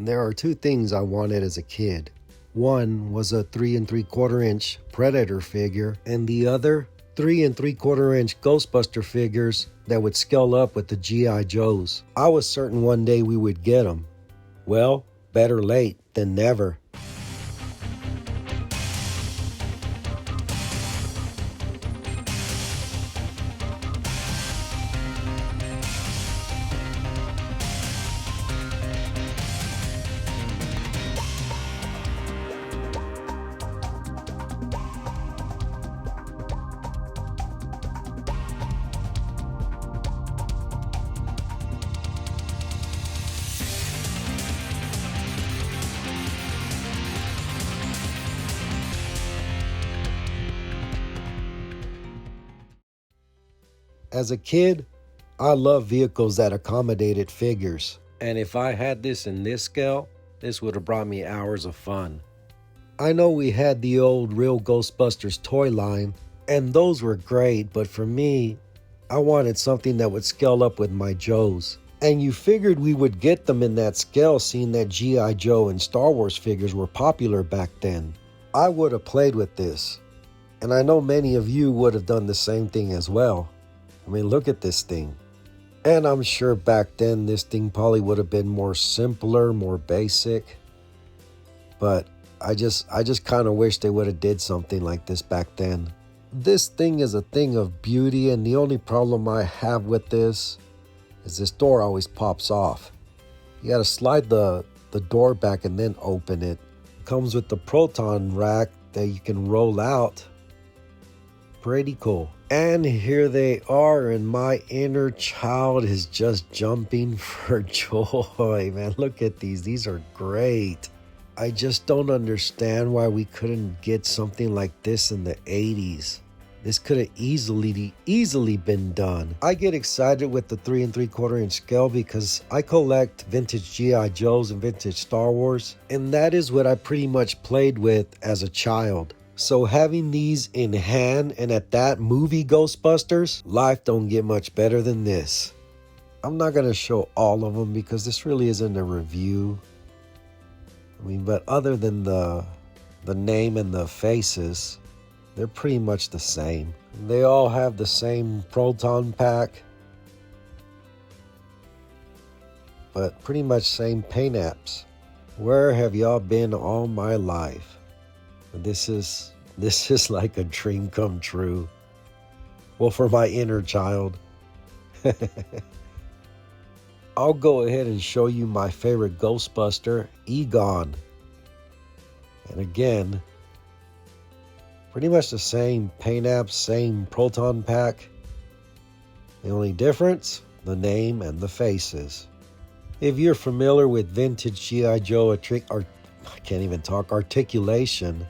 There are two things I wanted as a kid. One was a 3 3/4 inch Predator figure, and the other 3 3/4 inch Ghostbuster figures that would scale up with the G.I. Joes. I was certain one day we would get them. Well, better late than never. As a kid, I loved vehicles that accommodated figures. And if I had this in this scale, this would have brought me hours of fun. I know we had the old Real Ghostbusters toy line, and those were great, but for me, I wanted something that would scale up with my Joes. And you figured we would get them in that scale, seeing that G.I. Joe and Star Wars figures were popular back then. I would have played with this, and I know many of you would have done the same thing as well. I mean, look at this thing. And I'm sure back then this thing probably would have been more simpler, more basic. But I just kind of wish they would have did something like this back then. This thing is a thing of beauty, and the only problem I have with this is this door always pops off. You got to slide the door back and then open it. It comes with the proton rack that you can roll out. Pretty cool. And here they are, and my inner child is just jumping for joy, man. Look at these. These are great. I just don't understand why we couldn't get something like this in the 80s. This could have easily been done. I get excited with the 3 3/4 inch scale because I collect vintage G.I. Joes and vintage Star Wars, and that is what I pretty much played with as a child. So having these in hand and at that movie Ghostbusters, life don't get much better than this. I'm not going to show all of them because this really isn't a review. I mean, but other than the name and the faces, they're pretty much the same. They all have the same proton pack, but pretty much same paint apps. Where have y'all been all my life? This is like a dream come true. Well, for my inner child. I'll go ahead and show you my favorite Ghostbuster, Egon. And again, pretty much the same paint app, same proton pack. The only difference, the name and the faces. If you're familiar with vintage G.I. Joe articulation,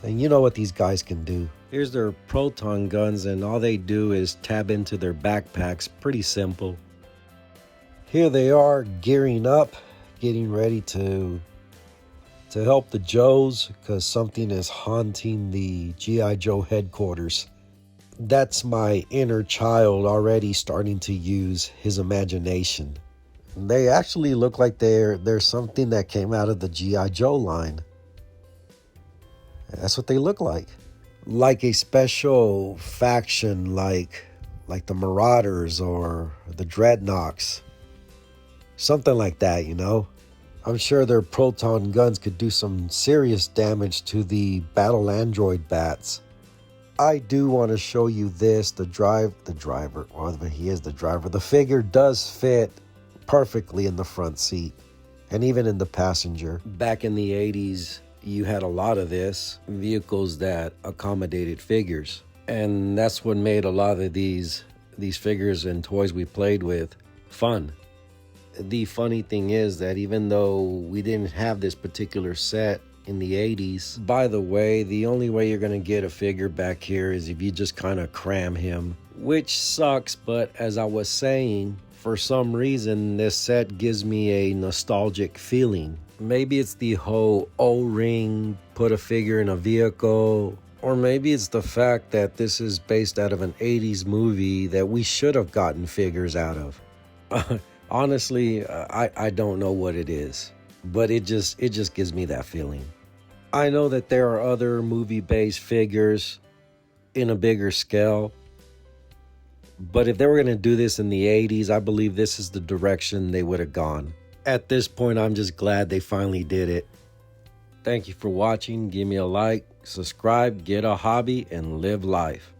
and you know what these guys can do. Here's their proton guns, and all they do is tab into their backpacks. Pretty simple. Here they are gearing up, getting ready to help the Joes because something is haunting the G.I. Joe headquarters. That's my inner child already starting to use his imagination. They actually look like they're something that came out of the G.I. Joe line. That's what they look like. Like a special faction like the Marauders or the Dreadnoks. Something like that, you know? I'm sure their proton guns could do some serious damage to the battle android bats. I do want to show you this. The driver, well, he is the driver. The figure does fit perfectly in the front seat and even in the passenger. Back in the 80s, you had a lot of this, vehicles that accommodated figures. And that's what made a lot of these figures and toys we played with fun. The funny thing is that even though we didn't have this particular set in the 80s, by the way, the only way you're going to get a figure back here is if you just kind of cram him, which sucks. But as I was saying, for some reason, this set gives me a nostalgic feeling. Maybe it's the whole O-ring, put a figure in a vehicle, or maybe it's the fact that this is based out of an 80s movie that we should have gotten figures out of. Honestly, I don't know what it is, but it just gives me that feeling. I know that there are other movie-based figures in a bigger scale, but if they were going to do this in the 80s, I believe this is the direction they would have gone. At this point, I'm just glad they finally did it. Thank you for watching. Give me a like, subscribe, get a hobby, and live life.